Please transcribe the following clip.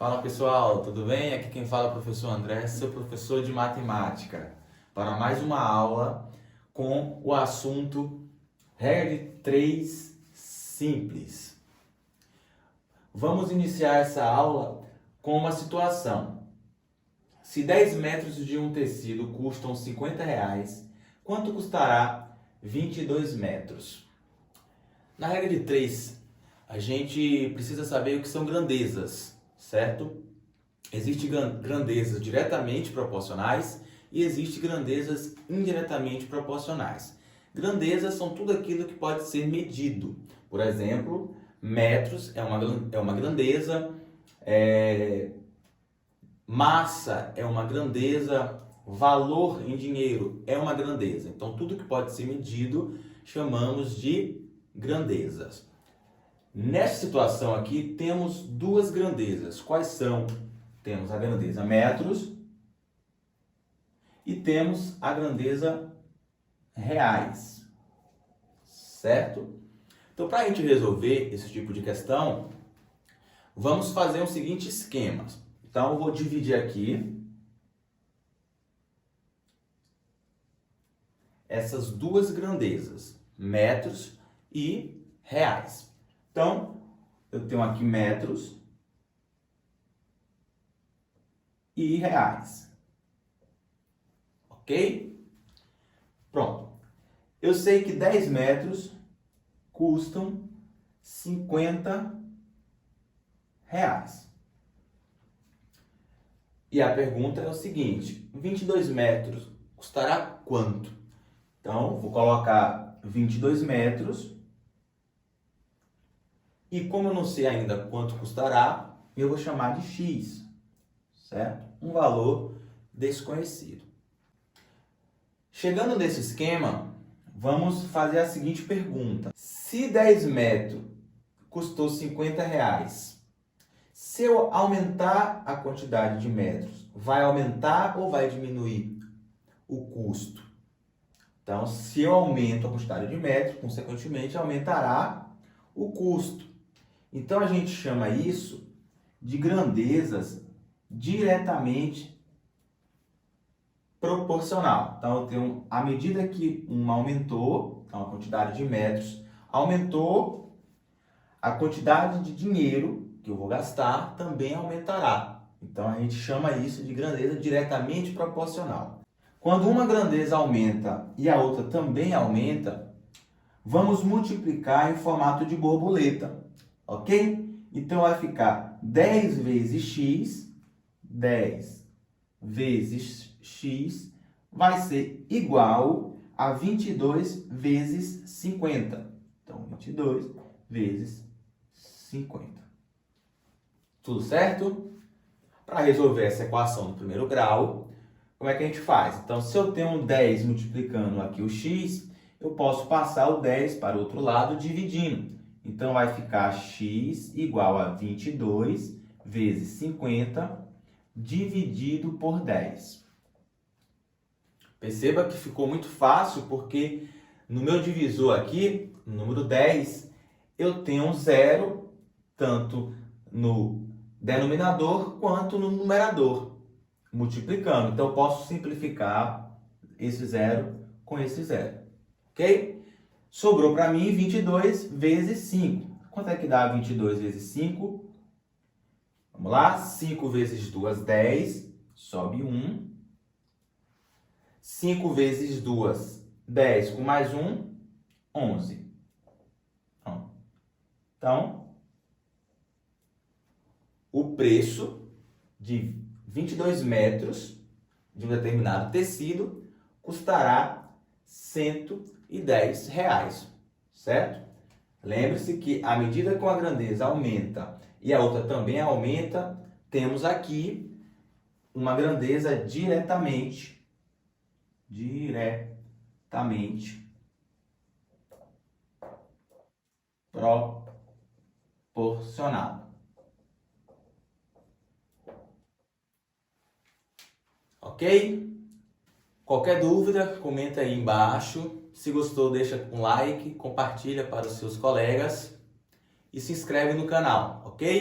Fala pessoal, tudo bem? Aqui quem fala é o professor André, seu professor de matemática, para mais uma aula com o assunto regra de 3 simples. Vamos iniciar essa aula com uma situação. Se 10 metros de um tecido custam R$ 50, quanto custará 22 metros? Na regra de 3, a gente precisa saber o que são grandezas, certo? Existem grandezas diretamente proporcionais e existem grandezas indiretamente proporcionais. Grandezas são tudo aquilo que pode ser medido. Por exemplo, metros é uma grandeza, massa é uma grandeza, valor em dinheiro é uma grandeza. Então, tudo que pode ser medido chamamos de grandezas. Nessa situação aqui, temos duas grandezas. Quais são? Temos a grandeza metros e temos a grandeza reais, certo? Então, para a gente resolver esse tipo de questão, vamos fazer o seguinte esquema. Então, eu vou dividir aqui essas duas grandezas, metros e reais. Então, eu tenho aqui metros e reais. Ok? Pronto. Eu sei que 10 metros custam R$ 50. E a pergunta é o seguinte: 22 metros custará quanto? Então, vou colocar 22 metros. E como eu não sei ainda quanto custará, eu vou chamar de X, certo? Um valor desconhecido. Chegando nesse esquema, vamos fazer a seguinte pergunta. Se 10 metros custou R$ 50, se eu aumentar a quantidade de metros, vai aumentar ou vai diminuir o custo? Então, se eu aumento a quantidade de metros, consequentemente, aumentará o custo. Então, a gente chama isso de grandezas diretamente proporcional. Então, eu tenho, à medida que uma aumentou, então a quantidade de metros aumentou, a quantidade de dinheiro que eu vou gastar também aumentará. Então, a gente chama isso de grandeza diretamente proporcional. Quando uma grandeza aumenta e a outra também aumenta, vamos multiplicar em formato de borboleta. Ok? Então, vai ficar 10 vezes x, 10 vezes x, vai ser igual a 22 vezes 50. Então, 22 vezes 50. Tudo certo? Para resolver essa equação do primeiro grau, como é que a gente faz? Então, se eu tenho um 10 multiplicando aqui o x, eu posso passar o 10 para o outro lado dividindo. Então, vai ficar x igual a 22 vezes 50 dividido por 10. Perceba que ficou muito fácil porque no meu divisor aqui, no número 10, eu tenho um zero tanto no denominador quanto no numerador, multiplicando. Então, eu posso simplificar esse zero com esse zero. Ok? Sobrou para mim 22 vezes 5. Quanto é que dá 22 vezes 5? Vamos lá. 5 vezes 2, 10. Sobe 1. 5 vezes 2, 10. Com mais 1, 11. Então, o preço de 22 metros de um determinado tecido custará R$110, certo? Lembre-se que à medida que uma grandeza aumenta e a outra também aumenta, temos aqui uma grandeza diretamente proporcional. Ok? Qualquer dúvida, comenta aí embaixo. Se gostou, deixa um like, compartilha para os seus colegas e se inscreve no canal, ok?